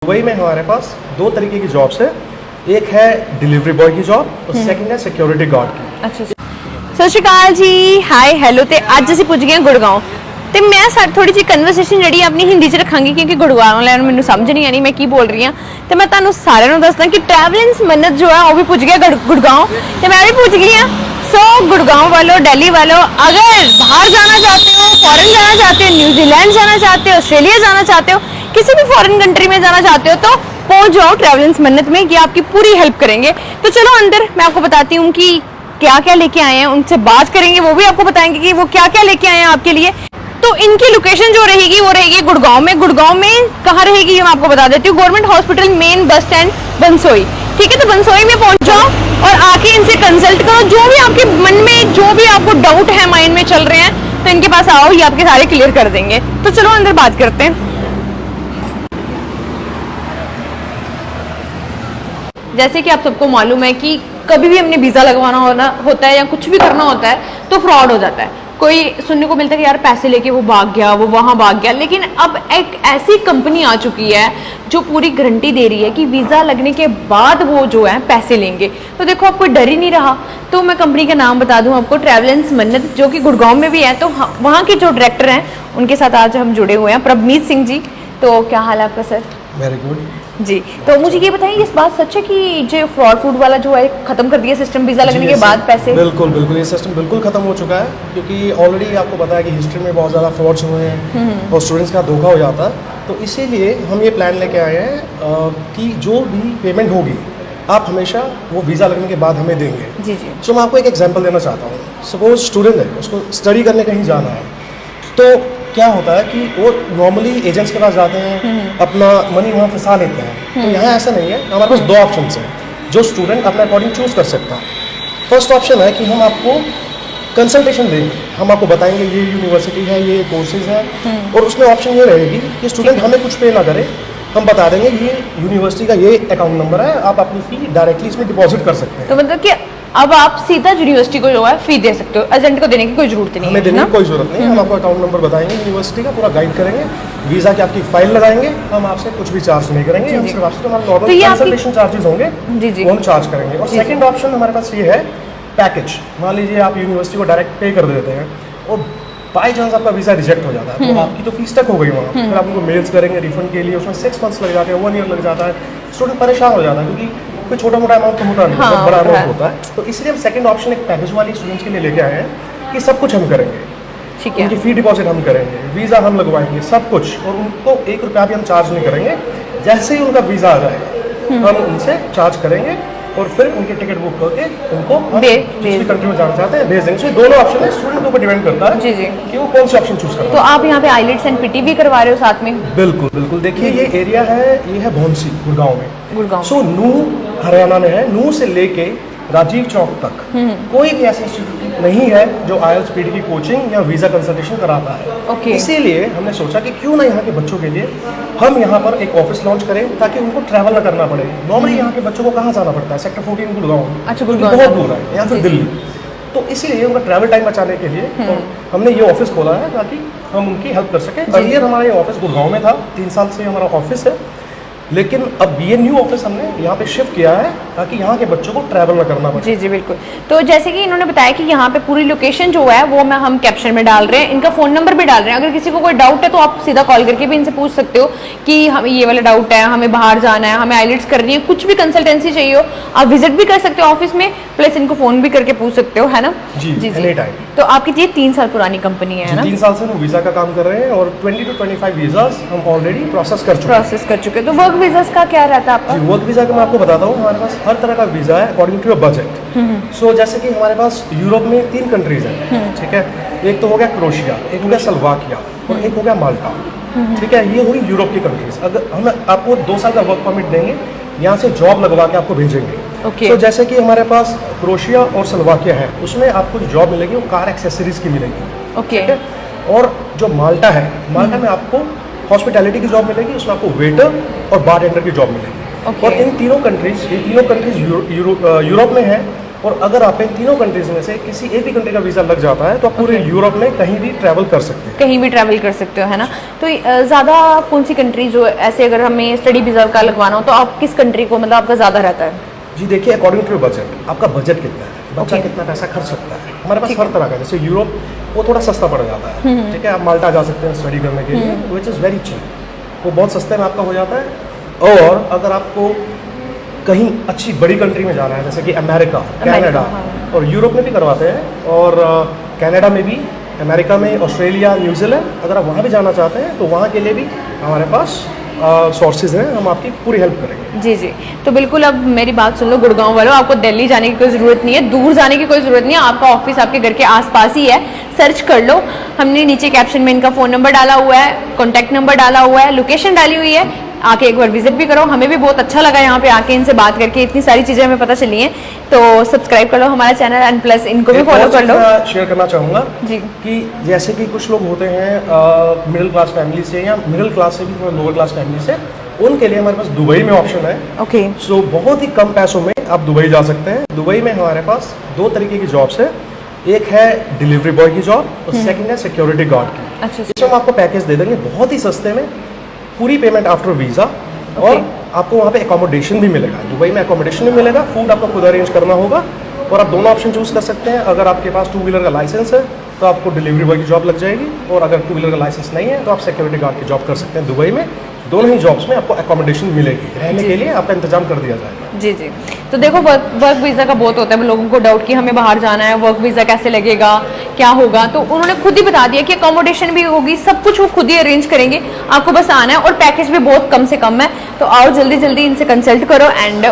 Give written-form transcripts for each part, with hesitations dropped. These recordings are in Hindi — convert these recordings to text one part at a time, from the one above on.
दुबई में हमारे पास दो तरीके की जॉब्स है। एक है डिलीवरी बॉय की जॉब और सेकंड है सिक्योरिटी गार्ड की। अच्छा सत श्री अकाल जी, हाय हेलो। तो अज असीं पुज गए गुड़गांव तो मैं थोड़ी जी कन्वर्सेशन जी अपनी हिंदी च रखांगी क्योंकि गुड़गांव वाले मैंने समझ नहीं आनी मैं की बोल रही हाँ। तो मैं तुहानूं सारिआं नूं दसदा कि ट्रैवलेंस मन्नत जो है वह भी पुज गया गुड़गांव तो मैं भी पुज गई हाँ। सो गुड़गांव वालों, दिल्ली वालों, अगर बाहर जाना चाहते हो, फॉरेन जाना चाहते हो, न्यूजीलैंड जाना चाहते हो, ऑस्ट्रेलिया जाना चाहते हो, किसी भी फॉरेन कंट्री में जाना चाहते हो तो पहुंच जाओ ट्रैवलेंस मन्नत में, ये आपकी पूरी हेल्प करेंगे। तो चलो अंदर मैं आपको बताती हूँ कि क्या क्या लेके आए हैं, उनसे बात करेंगे, वो भी आपको बताएंगे कि वो क्या क्या लेके आए हैं आपके लिए। तो इनकी लोकेशन जो रहेगी वो रहेगी गुड़गांव में। गुड़गांव में कहाँ रहेगी ये मैं आपको बता देती हूँ, government hospital main bus stand Bansoi. ठीक है, तो बंसोई में पहुंच जाओ और आके इनसे कंसल्ट करो। जो भी आपके मन में जो भी आपको डाउट है, माइंड में चल रहे हैं, तो इनके पास आओ, ये आपके सारे क्लियर कर देंगे। तो चलो अंदर बात करते हैं। जैसे कि आप सबको मालूम है कि कभी भी हमने वीज़ा लगवाना होता है या कुछ भी करना होता है तो फ्रॉड हो जाता है। कोई सुनने को मिलता है कि यार पैसे लेके वो भाग गया, वो वहाँ भाग गया। लेकिन अब एक ऐसी कंपनी आ चुकी है जो पूरी गारंटी दे रही है कि वीज़ा लगने के बाद वो जो है पैसे लेंगे। तो देखो अब कोई डर ही नहीं रहा। तो मैं कंपनी का नाम बता दूं आपको, ट्रैवलेंस मन्नत, जो कि गुड़गांव में भी है। तो वहाँ के जो डायरेक्टर हैं उनके साथ आज हम जुड़े हुए हैं, प्रभमीत सिंह जी। तो क्या हाल है आपका सर? वेरी गुड जी। तो मुझे ये बताइए, इस बात सच है कि जो फ्रॉड फूड वाला जो है खत्म कर दिया सिस्टम, वीजा लगने के बाद पैसे? बिल्कुल बिल्कुल, ये सिस्टम बिल्कुल खत्म हो चुका है क्योंकि ऑलरेडी आपको पता है कि हिस्ट्री में बहुत ज़्यादा फ्रॉड्स हुए हैं और स्टूडेंट्स का धोखा हो जाता है। तो इसीलिए हम ये प्लान लेके आए हैं कि जो भी पेमेंट होगी आप हमेशा वो वीज़ा लगने के बाद हमें देंगे। जी जी। सो मैं आपको एक एग्जाम्पल देना चाहता हूँ। सपोज स्टूडेंट है, उसको स्टडी करने कहीं जाना है, तो क्या होता है कि वो नॉर्मली एजेंट्स के पास जाते हैं, अपना मनी वहाँ फंसा लेते हैं। तो यहाँ ऐसा नहीं है, हमारे पास दो ऑप्शन हैं जो स्टूडेंट अपने अकॉर्डिंग चूज कर सकता है। फर्स्ट ऑप्शन है कि हम आपको कंसल्टेशन देंगे, हम आपको बताएंगे ये यूनिवर्सिटी है, ये कोर्सेज है, और उसमें ऑप्शन ये रहेगी कि स्टूडेंट हमें कुछ पे ना करे, हम बता देंगे ये यूनिवर्सिटी का ये अकाउंट नंबर है, आप अपनी फी डायरेक्टली इसमें डिपॉजिट कर सकते हैं। तो मतलब कि अब आप सीधा यूनिवर्सिटी को जो है फी दे सकते हो, एजेंट को देने की कोई जरूरत नहीं है। हमें देने की कोई जरूरत नहीं है, हम आपको अकाउंट नंबर बताएंगे यूनिवर्सिटी का, पूरा गाइड करेंगे, वीज़ा की आपकी फाइल लगाएंगे, हम आपसे कुछ भी चार्ज नहीं करेंगे। हम सिर्फ आपसे हमारे नॉर्मल कंसल्टेशन चार्जेस होंगे वो हम चार्ज करेंगे। और सेकंड ऑप्शन हमारे पास ये है पैकेज। मान लीजिए आप यूनिवर्सिटी को डायरेक्ट पे कर देते हैं और बाई चांस आपका वीज़ा रिजेक्ट हो जाता है तो आपकी तो फीस तक हो गई वहाँ, फिर आप उनको मेल्स करेंगे रिफंड के लिए, उसमें 6 मंथ्स लग जाते हैं, 1 ईयर लग जाता है। स्टूडेंट परेशान हो जाता है क्योंकि कोई छोटा मोटा अमाउंट तो होता नहीं, बहुत बड़ा अमाउंट होता है। तो इसलिए हम सेकंड ऑप्शन एक पैकेज वाली स्टूडेंट्स के लिए लेके आए हैं कि सब कुछ हम करेंगे। ठीक है, उनकी फी डिपॉजिट हम करेंगे, वीज़ा हम लगवाएंगे, सब कुछ, और उनको 1 रुपया भी हम चार्ज नहीं करेंगे। जैसे ही उनका वीज़ा आ जाएगा हम उनसे चार्ज करेंगे और फिर उनकी टिकट बुक करके उनको जिस भी कंट्री में जाना चाहते हैं भेज देंगे। दोनों ऑप्शन है, स्टूडेंट के ऊपर डिपेंड करता है जी जी कि वो कौन से ऑप्शन चूज करता है। तो आप यहाँ पे आईलेट्स एंड पीटी भी करवा रहे हो साथ में? बिल्कुल बिल्कुल। देखिए ये एरिया है, ये है भौंसी गुड़गांव में। गुड़गांव सो नू हरियाणा में है। नू से लेके राजीव चौक तक कोई भी ऐसा इंस्टीट्यूट नहीं है जो IELTS पीटी की कोचिंग या वीज़ा कंसल्टेशन कराता है। इसीलिए हमने सोचा कि क्यों ना यहाँ के बच्चों के लिए हम यहाँ पर एक ऑफिस लॉन्च करें ताकि उनको ट्रैवल ना करना पड़े। नॉर्मली यहाँ के बच्चों को कहाँ जाना पड़ता है? सेक्टर 14 गुड़गांव। अच्छा, गुड़गांव बहुत दूर है, या फिर दिल्ली। तो इसीलिए उनका ट्रैवल टाइम बचाने के लिए तो हमने ये ऑफिस खोला है ताकि हम उनकी हेल्प कर सकें। अर्लियर हमारा ये ऑफिस गुड़गांव में था, 3 साल से हमारा ऑफिस है, लेकिन अब ये न्यू ऑफिस हमने यहाँ पे शिफ्ट किया है ताकि यहाँ के बच्चों को ट्रैवल ना करना पड़े। जी जी बिल्कुल। तो जैसे कि इन्होंने बताया कि यहाँ पे पूरी लोकेशन जो है वो हम कैप्शन में डाल रहे हैं, इनका फ़ोन नंबर भी डाल रहे हैं। अगर किसी को कोई डाउट है तो आप सीधा कॉल करके भी इनसे पूछ सकते हो कि हमें ये वाला डाउट है, हमें बाहर जाना है, हमें आईलेट्स करनी है, कुछ भी कंसल्टेंसी चाहिए हो, आप विजिट भी कर सकते हो ऑफिस में, प्लस इनको फ़ोन भी करके पूछ सकते हो, है ना? जी जी एनी टाइम। तो आपकी ये 3 साल पुरानी कंपनी है ना? 3 साल से हम वीज़ा का काम कर रहे हैं और 20 to 25 वीज़ास हम ऑलरेडी प्रोसेस कर चुके हैं। तो वर्क वीज़ा का क्या रहता है आपका? वर्क वीज़ा का मैं आपको बताता हूँ, हमारे पास हर तरह का वीज़ा है अकॉर्डिंग टू योर बजट। सो जैसे कि हमारे पास यूरोप में 3 कंट्रीज हैं, ठीक है। एक तो हो गया क्रोशिया, एक हो गया स्लोवाकिया और एक हो गया माल्टा, ठीक है। ये हुई यूरोप की कंट्रीज। अगर हम आपको 2 साल का वर्क परमिट देंगे, यहाँ से जॉब लगवा के आपको भेजेंगे। तो जैसे कि हमारे पास क्रोशिया और स्लोवाकिया है, उसमें आपको जो जॉब मिलेगी वो कार एक्सेसरीज की मिलेगी, ठीक है। और जो माल्टा है, माल्टा में आपको हॉस्पिटैलिटी की जॉब मिलेगी, उसमें आपको वेटर और बारटेंडर की जॉब मिलेगी। और इन तीनों कंट्रीज यूरोप में है और अगर आप इन तीनों कंट्रीज में से किसी एक भी कंट्री का वीज़ा लग जाता है तो आप पूरे यूरोप में कहीं भी ट्रैवल कर सकते हैं। कहीं भी ट्रैवल कर सकते हो, है ना। तो ज़्यादा कौन सी कंट्री जो ऐसे अगर हमें स्टडी वीज़ा का लगवाना हो तो आप किस कंट्री को मतलब आपका ज़्यादा रहता है? जी देखिए, अकॉर्डिंग टू बजट, आपका बजट कितना है, बच्चा कितना पैसा खर्च सकता है। हमारे पास हर तरह का, जैसे यूरोप वो थोड़ा सस्ता पड़ जाता है, ठीक है, आप माल्टा जा सकते हैं स्टडी करने के लिए, विच इज़ वेरी चीप, वो बहुत सस्ते में आपका हो जाता है। और अगर आपको कहीं अच्छी बड़ी कंट्री में जाना है, जैसे कि अमेरिका, कनाडा, और यूरोप में भी करवाते हैं, और कनाडा में भी, अमेरिका में, ऑस्ट्रेलिया, न्यूजीलैंड, अगर आप वहाँ भी जाना चाहते हैं तो वहाँ के लिए भी हमारे पास सोर्सेज हैं, हम आपकी पूरी हेल्प करेंगे। जी जी, तो बिल्कुल अब मेरी बात सुन लो गुड़गांव वालों, आपको दिल्ली जाने की कोई ज़रूरत नहीं है, दूर जाने की कोई ज़रूरत नहीं है, आपका ऑफिस आपके घर के आसपास ही है, सर्च कर लो। हमने नीचे कैप्शन में इनका फ़ोन नंबर डाला हुआ है, कॉन्टैक्ट नंबर डाला हुआ है, लोकेशन डाली हुई है, आके एक बार विजिट भी करो। हमें भी बहुत अच्छा लगा यहाँ पे आके इनसे बात करके, इतनी सारी चीज़ें हमें पता चली हैं। तो सब्सक्राइब कर लो हमारा चैनल एंड प्लस इनको भी फॉलो कर लो। शेयर करना चाहूँगा जी कि जैसे कि कुछ लोग होते हैं मिडिल क्लास फैमिली से या मिडिल क्लास से भी थोड़ा लोअर क्लास फैमिली से, उनके लिए हमारे पास दुबई में ऑप्शन है। ओके, सो बहुत ही कम पैसों में आप दुबई जा सकते हैं। दुबई में हमारे पास दो तरीके की जॉब्स है, एक है डिलीवरी बॉय की जॉब और सेकंड है सिक्योरिटी गार्ड की। अच्छा, इसमें हम आपको पैकेज दे देंगे बहुत ही सस्ते में, पूरी पेमेंट आफ्टर वीज़ा, और आपको वहाँ पे एकोमोडेशन भी मिलेगा। दुबई में एकोमोडेशन भी मिलेगा, फूड आपको खुद अरेंज करना होगा, और आप दोनों ऑप्शन चूज़ कर सकते हैं। अगर आपके पास 2 व्हीलर का लाइसेंस है तो आपको डिलीवरी बॉय की जॉब लग जाएगी, और अगर 2 व्हीलर का लाइसेंस नहीं है तो आप सिक्योरिटी गार्ड की जॉब कर सकते हैं। दुबई में दोनों ही जॉब्स में आपको एकोमोडेशन मिलेगी, रहने के लिए आपका इंतजाम कर दिया जाएगा। जी जी, तो देखो वर्क वीज़ा का बहुत होता है लोगों को डाउट कि हमें बाहर जाना है, वर्क वीज़ा कैसे लगेगा, क्या होगा, तो उन्होंने खुद ही बता दिया कि अकोमोडेशन भी होगी, सब कुछ वो खुद ही अरेंज करेंगे, आपको बस आना है, और पैकेज भी बहुत कम से कम है। तो आओ जल्दी जल्दी इनसे कंसल्ट करो एंड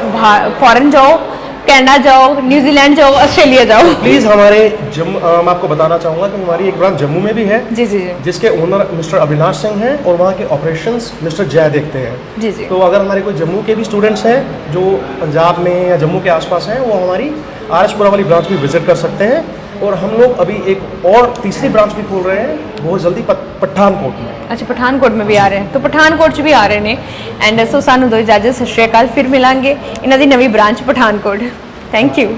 फॉरेन जाओ, कनाडा जाओ, न्यूजीलैंड जाओ, ऑस्ट्रेलिया जाओ। प्लीज़ हमारे मैं आपको बताना चाहूँगा कि हमारी एक ब्रांच जम्मू में भी है, जी जी जी, जिसके ओनर मिस्टर अविनाश सिंह हैं, और वहाँ के ऑपरेशंस मिस्टर जय देखते हैं। जी जी, तो अगर हमारे कोई जम्मू के भी स्टूडेंट्स हैं जो पंजाब में या जम्मू के आसपास हैं, वो हमारी आरएसपुरा वाली ब्रांच भी विजिट कर सकते हैं। और हम लोग अभी एक और तीसरी ब्रांच भी खोल रहे हैं बहुत जल्दी पठानकोट में। अच्छा, पठानकोट में भी आ रहे हैं, तो पठानकोट च भी आ रहे हैं। एंड सो सानू दो इजाजत, सत श्री अकाल, फिर मिलांगे इन्हां दी नवी ब्रांच पठानकोट। Thank you.